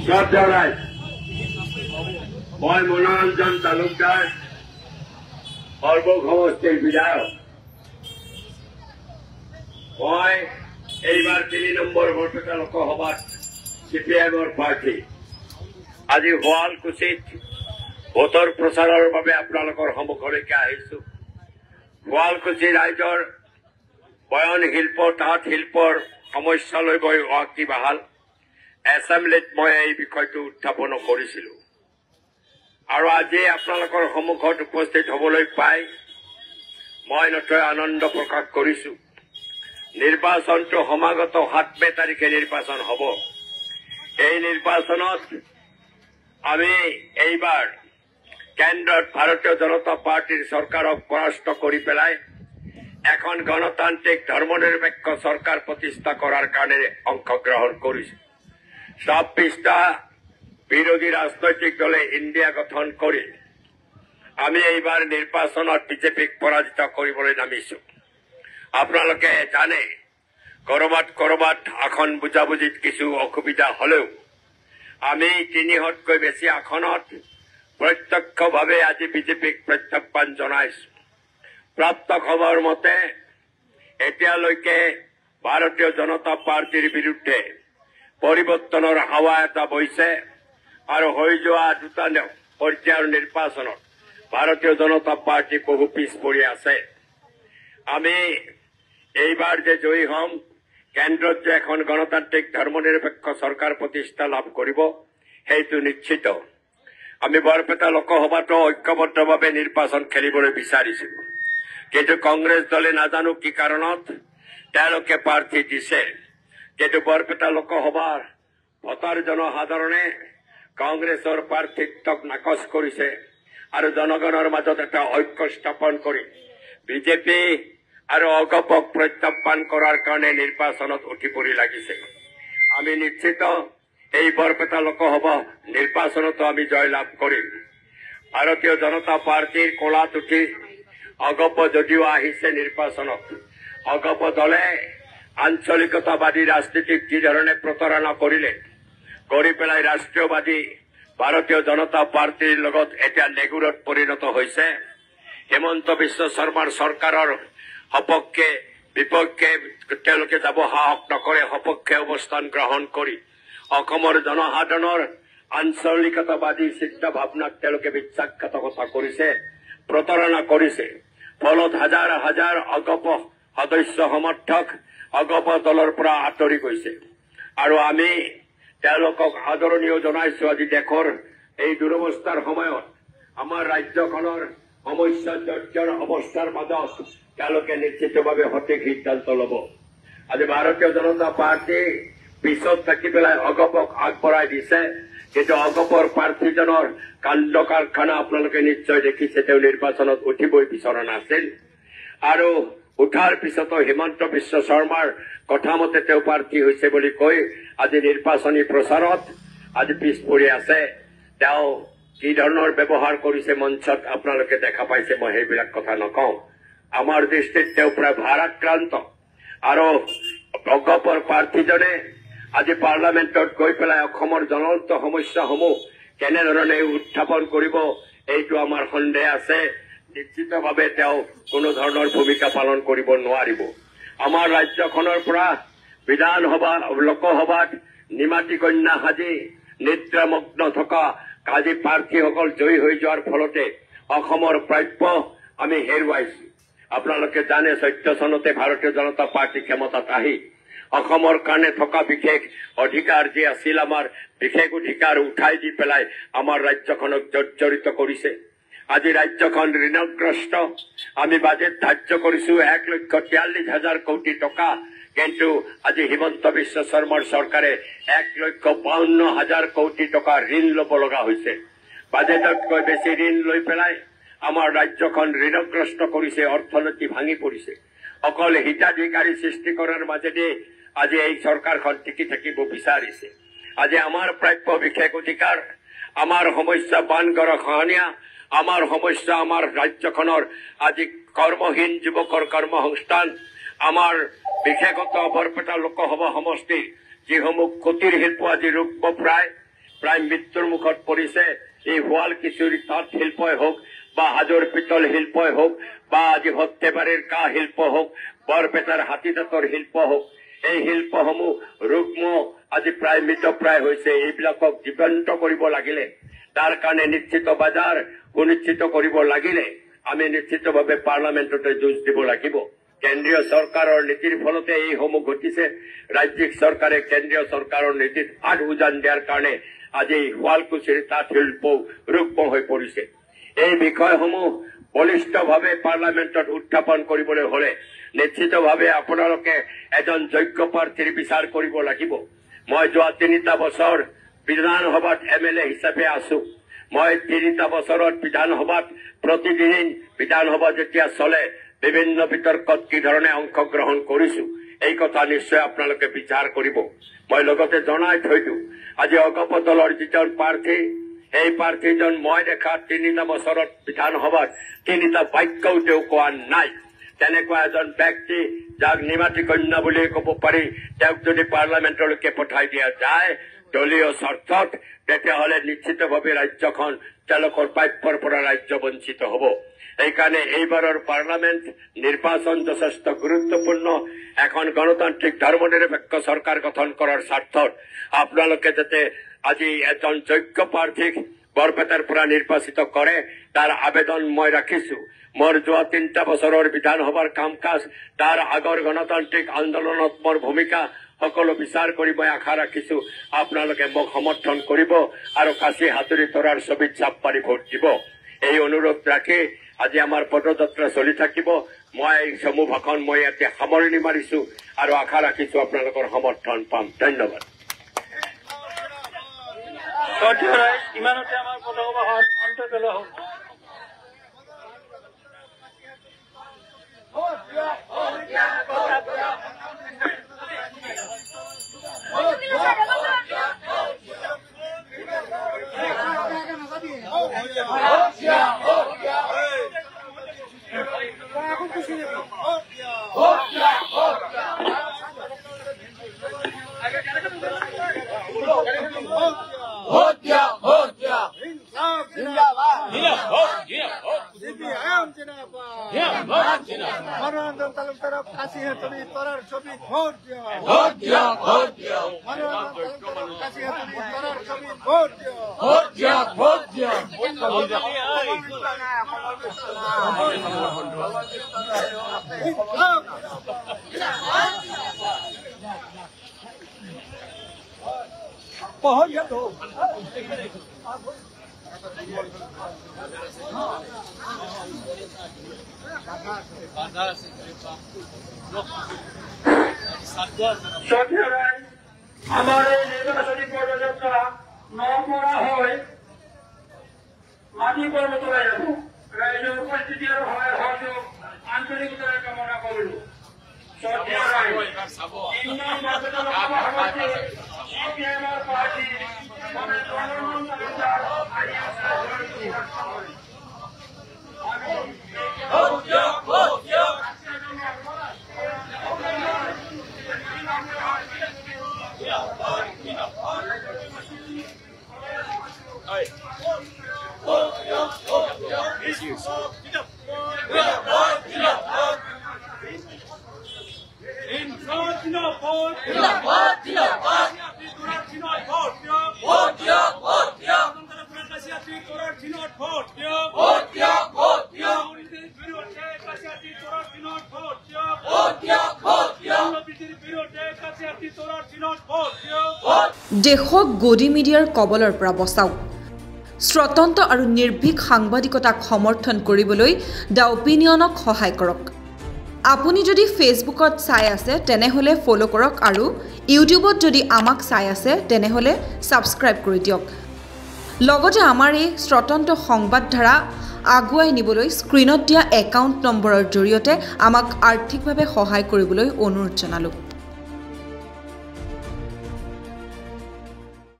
শ্ৰদ্ধা ৰাইজ, মই মনোৰঞ্জন তালুকদাৰ, সৰ্বক সমষ্টিৰ বিধায়ক। মই এইবাৰ 3 নম্বৰ বৰপেটা লোকসভাত CPIMৰ প্ৰাৰ্থী। আজি শুৱালকুছিত ভোটৰ প্ৰচাৰৰ বাবে আপোনালোকৰ সন্মুখলৈকে আহিছো। শুৱালকুছি ৰাইজৰ বয়ন শিল্প, তাঁত শিল্পৰ সমস্যালৈ মই ৱাকিবহাল। এছেম্বলিত মই এই বিষয়টো উত্থাপন কৰিছিলো আৰু আজি আপোনালোকৰ সন্মুখত উপস্থিত হ'বলৈ পাই মই নথৈ আনন্দ প্ৰকাশ কৰিছো। নিৰ্বাচনটো সমাগত 7 মে তাৰিখে নিৰ্বাচন হ'ব। এই নিৰ্বাচনত আমি এইবাৰ কেন্দ্ৰত ভাৰতীয় জনতা পাৰ্টিৰ চৰকাৰক পৰাস্ত কৰি পেলাই এখন গণতান্ত্ৰিক ধৰ্মনিৰপেক্ষ চৰকাৰ প্ৰতিষ্ঠা কৰাৰ কাৰণে অংশগ্ৰহণ কৰিছো। 26টা বিৰোধী ৰাজনৈতিক দলে ইণ্ডিয়া গঠন কৰি আমি এইবাৰ নিৰ্বাচনত বিজেপিক পৰাজিত কৰিবলৈ নামিছো। আপোনালোকে জানে কৰবাত আসন বুজাবুজিত কিছু অসুবিধা হলেও আমি 300তকৈ বেছি আসনত প্ৰত্যক্ষভাৱে আজি বিজেপিক প্ৰত্যাহ্বান জনাইছো। প্ৰাপ্ত খবৰ মতে এতিয়ালৈকে ভাৰতীয় জনতা পাৰ্টিৰ বিৰুদ্ধে পৰিৱৰ্তনৰ হাৱা এটা বৈছে আৰু হৈ যোৱা 2টা পৰ্যায়ৰ নিৰ্বাচনত ভাৰতীয় জনতা পাৰ্টি বহু পিছ পৰি আছে। আমি এইবাৰ যে জয়ী হ'ম, কেন্দ্ৰত যে এখন গণতান্ত্ৰিক ধৰ্মনিৰপেক্ষ চৰকাৰ প্ৰতিষ্ঠা লাভ কৰিব, সেইটো নিশ্চিত। আমি বৰপেটা লোকসভাতো ঐক্যবদ্ধভাৱে নিৰ্বাচন খেলিবলৈ বিচাৰিছিলো, কিন্তু কংগ্ৰেছ দলে নাজানো কি কাৰণত তেওঁলোকে প্ৰাৰ্থী দিছে। কিন্তু বৰপেটা লোকসভাৰ ভোটাৰ জনসাধাৰণে কংগ্ৰেছৰ প্ৰাৰ্থিত্বক নাকচ কৰিছে আৰু জনগণৰ মাজত এটা ঐক্য স্থাপন কৰি বিজেপি আৰু অগপক প্ৰত্যাহ্বান কৰাৰ কাৰণে নিৰ্বাচনত উঠি পৰি লাগিছে। আমি নিশ্চিত এই বৰপেটা লোকসভা নিৰ্বাচনতো আমি জয়লাভ কৰিম। ভাৰতীয় জনতা পাৰ্টিৰ কোলাত উঠি অগপ যদিও আহিছে নিৰ্বাচনত, অগপ দলে আঞ্চলিকতাবাদী ৰাজনীতিক যি ধৰণে প্ৰতাৰণা কৰিলে, কৰি পেলাই ৰাষ্ট্ৰীয়বাদী ভাৰতীয় জনতা পাৰ্টিৰ লগত এতিয়া নেগুৰত পৰিণত হৈছে। হিমন্ত বিশ্ব শৰ্মাৰ চৰকাৰৰ সপক্ষে বিপক্ষে তেওঁলোকে যাব সাহস নকৰে, সপক্ষে অৱস্থান গ্ৰহণ কৰি অসমৰ জনসাধাৰণৰ আঞ্চলিকতাবাদী চিন্তা ভাৱনাক তেওঁলোকে বিশ্বাসঘাতকতা কৰিছে, প্ৰতাৰণা কৰিছে। ফলত হাজাৰ হাজাৰ অগপ সদস্য সমৰ্থক অগপ দলৰ পৰা আঁতৰি গৈছে আৰু আমি তেওঁলোকক আদৰণীয় জনাইছো। আজি দেশৰ এই দুৰৱস্থাৰ সময়ত আমাৰ ৰাজ্যখনৰ সমস্যা জৰ্জৰ অৱস্থাৰ মাজত তেওঁলোকে নিশ্চিতভাৱে সঠিক সিদ্ধান্ত ল'ব। আজি ভাৰতীয় জনতা পাৰ্টি পিছত থাকি পেলাই অগপক আগবঢ়াই দিছে, কিন্তু অগপৰ প্ৰাৰ্থীজনৰ কাণ্ড কাৰখানা আপোনালোকে নিশ্চয় দেখিছে। তেওঁ নিৰ্বাচনত উঠিবই বিচৰা নাছিল আৰু উঠাৰ পিছতো হিমন্ত বিশ্ব শৰ্মাৰ কথা মতে তেওঁ প্ৰাৰ্থী হৈছে বুলি কৈ আজি নিৰ্বাচনী প্ৰচাৰত আজি পিছ পৰি আছে। তেওঁ কি ধৰণৰ ব্যৱহাৰ কৰিছে মঞ্চত আপোনালোকে দেখা পাইছে, মই সেইবিলাক কথা নকওঁ। আমাৰ দৃষ্টিত তেওঁ প্ৰায় ভাৰাক্ৰান্ত আৰু অগপৰ প্ৰাৰ্থীজনে আজি পাৰ্লামেণ্টত গৈ পেলাই অসমৰ জ্বলন্ত সমস্যাসমূহ কেনেধৰণে উত্থাপন কৰিব, এইটো আমাৰ সন্দেহ আছে। নিশ্চিতভাৱে তেওঁ কোনো ধৰণৰ ভূমিকা পালন কৰিব নোৱাৰিব। আমাৰ ৰাজ্যখনৰ পৰা বিধানসভা লোকসভাত নিমাতী কন্যা সাজি নিদ্ৰামগ্ন থকা আজি প্ৰাৰ্থীসকল জয়ী হৈ যোৱাৰ ফলতে অসমৰ প্ৰাপ্য আমি হেৰুৱাইছো। আপোনালোকে জানে 14 চনতে ভাৰতীয় জনতা পাৰ্টি ক্ষমতাত আহি অসমৰ কাৰণে থকা বিশেষ অধিকাৰ যি আছিল, আমাৰ বিশেষ অধিকাৰ উঠাই দি পেলাই আমাৰ ৰাজ্যখনক জৰ্জৰিত কৰিছে। আজি ৰাজ্যখন ঋণগ্ৰস্ত। আমি বাজেট ধাৰ্য কৰিছো 1,43,000 কোটি টকা, কিন্তু আজি হিমন্ত বিশ্ব শৰ্মাৰ চৰকাৰে 1,52,000 কোটি টকা ঋণ ল'ব লগা হৈছে। বাজেটতকৈ বেছি ঋণ লৈ পেলাই আমাৰ ৰাজ্যখন ঋণগ্ৰস্ত কৰিছে, অৰ্থনীতি ভাঙি পৰিছে। অকল হিতাধিকাৰী সৃষ্টি কৰাৰ মাজেদি আজি এই চৰকাৰখন টিকি থাকিব বিচাৰিছে। আজি আমাৰ প্ৰাপ্য বিশেষ অধিকাৰ, আমাৰ সমস্যা বানগড় খহনীয়া, আমাৰ সমস্যা আমাৰ ৰাজ্যখনৰ আজি কৰ্মহীন যুৱকৰ কৰ্মসংস্থান, আমাৰ বিশেষত বৰপেটা লোকসভা সমষ্টিৰ যিসমূহ কুটিৰ শিল্প আজি ৰূপপ্ৰায়, প্ৰায় মৃত্যুৰ মুখত পৰিছে এই শুৱালকুছিৰ তাঁত শিল্পই হওক বা হাজোৰ পিতল শিল্পই হওক বা আজি সৰ্থেবাৰীৰ কাঁহ শিল্প হওক বৰপেটাৰ হাতীদাঁতৰ শিল্প হওক এই শিল্পসমূহ ৰুগ্ম আজি প্ৰায় মৃতপ্ৰায় হৈছে এইবিলাকক জীৱন্ত কৰিব লাগিলে তাৰ কাৰণে নিশ্চিত বজাৰ সুনিশ্চিত কৰিব লাগিলে আমি নিশ্চিতভাৱে পাৰ্লামেণ্টতে যুঁজ দিব লাগিব কেন্দ্ৰীয় চৰকাৰৰ নীতিৰ ফলতে এইসমূহ ঘটিছে ৰাজ্যিক চৰকাৰে কেন্দ্ৰীয় চৰকাৰৰ নীতিত আগ উজান দিয়াৰ কাৰণে আজি শুৱালকুছিৰ তাঁত শিল্প ৰুগ্ম হৈ পৰিছে এই বিষয়সমূহ বলিষ্ঠভাৱে পাৰ্লামেণ্টত উত্থাপন কৰিবলৈ হলে নিশ্চিতভাৱে আপোনালোকে এজন যোগ্য প্ৰাৰ্থীৰ বিচাৰ কৰিব লাগিব মই যোৱা 3টা বছৰ বিধানসভাত MLA হিচাপে আছো মই 3টা বছৰত বিধানসভাত প্ৰতিদিন বিধানসভা যেতিয়া চলে বিভিন্ন বিতৰ্কত কি ধৰণে অংশগ্ৰহণ কৰিছো এই কথা নিশ্চয় আপোনালোকে বিচাৰ কৰিব মই লগতে জনাই থৈ দিওঁ আজি অগপ দলৰ যিজন প্ৰাৰ্থী এই প্ৰাৰ্থীজন মই দেখা 3টা বছৰত বিধানসভাত 3টা বাক্যও তেওঁ কোৱা নাই তেনেকুৱা এজন ব্যক্তি যাক নিমাতী কন্যা বুলি ক'ব পাৰি তেওঁক যদি পাৰ্লামেণ্টলৈকে পঠাই দিয়া যায় দলীয় স্বাৰ্থত তেতিয়াহ'লে নিশ্চিতভাৱে ৰাজ্যখন তেওঁলোকৰ প্ৰাপ্যৰ পৰা ৰাজ্য বঞ্চিত হ'ব এইকাৰণে এইবাৰৰ পাৰ্লামেণ্ট নিৰ্বাচন যথেষ্ট গুৰুত্বপূৰ্ণ এখন গণতান্ত্ৰিক ধৰ্মনিৰপেক্ষ চৰকাৰ গঠন কৰাৰ স্বাৰ্থত আপোনালোকে যাতে আজি এজন যোগ্য প্ৰাৰ্থীক বৰপেটাৰ পৰা নিৰ্বাচিত কৰে তাৰ আবেদন মই ৰাখিছো মোৰ যোৱা 3টা বছৰৰ বিধানসভাৰ কাম কাজ তাৰ আগৰ গণতান্ত্ৰিক আন্দোলনত মোৰ ভূমিকা সকলো বিচাৰ কৰি মই আশা ৰাখিছো আপোনালোকে মোক সমৰ্থন কৰিব আৰু কাশী হাতুৰী তৰাৰ ছবিত চাপ মাৰি ভোট দিব এই অনুৰোধ ৰাখি আজি আমাৰ পদযাত্ৰা চলি থাকিব মই এই সমূহ ভাষণ মই ইয়াতে সামৰণি মাৰিছো আৰু আশা ৰাখিছো আপোনালোকৰ সমৰ্থন পাম ধন্যবাদ ইমানতে আমাৰ পদসভাখন অন্ত পেলোৱা হ'ল আমাৰ এই নিৰ্বাচনী পদযাত্ৰা নপৰা হৈ মাটি পৰ্বতলৈ যাব ৰাইজৰ উপস্থিতি আৰু সহায় সহযোগ আন্তৰিকতাৰে কামনা কৰিলো দেশক গদি মিডিয়াৰ কবলৰ পৰা বচাওক স্বতন্ত্ৰ আৰু নিৰ্ভীক সাংবাদিকতাক সমৰ্থন কৰিবলৈ দ্য অপিনিয়নক সহায় কৰক আপুনি যদি ফেচবুকত চাই আছে তেনেহলে ফলো কৰক আৰু ইউটিউবত যদি আমাক চাই আছে তেনেহলে সাবস্ক্ৰাইব কৰি দিয়ক লগতে আমাৰ এই স্বতন্ত্ৰ সংবাদ ধাৰা আগুৱাই নিবলৈ স্ক্ৰিনত দিয়া একাউণ্ট নম্বৰৰ জৰিয়তে আমাক আৰ্থিকভাৱে সহায় কৰিবলৈ অনুৰোধ জনালো